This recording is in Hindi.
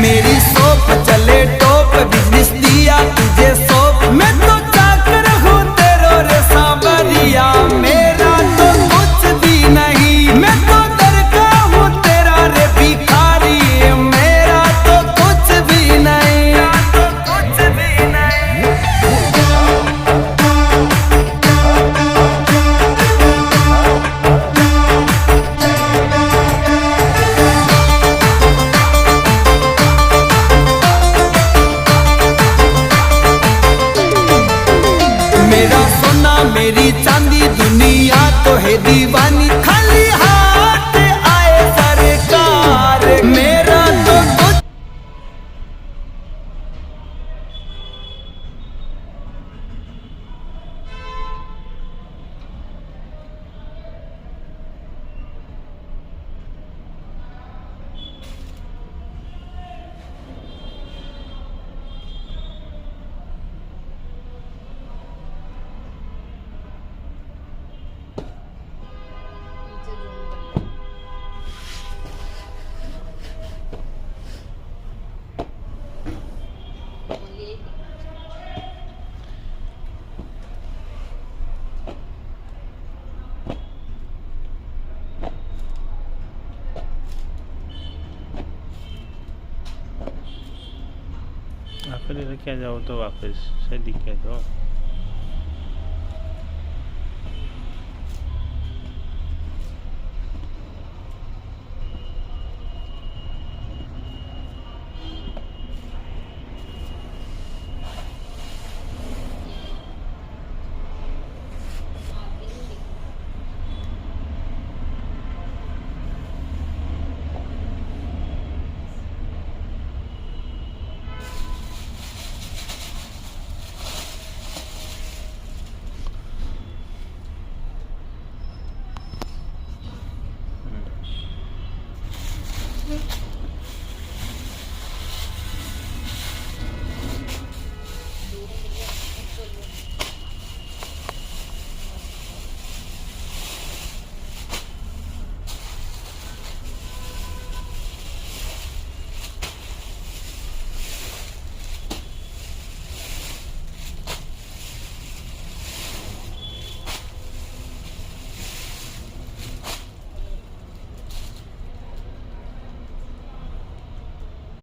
मेरी सोप चले टॉप, बिजनेस दिया तुझे सोप। मैं तो चाकर हूँ तेरो रे सांवरिया, मेरा तो कुछ भी नहीं। मैं तो दरका हूँ तेरा रे भिखारी, मेरा तो कुछ भी नहीं, कुछ भी नहीं। मेरा सोना मेरी चांदी दुनिया तो है दीवानी, खाली हाथ आए सरकार, मेरा तो कुछ। आखिर क्या जाओ तो वापस से दिखे तो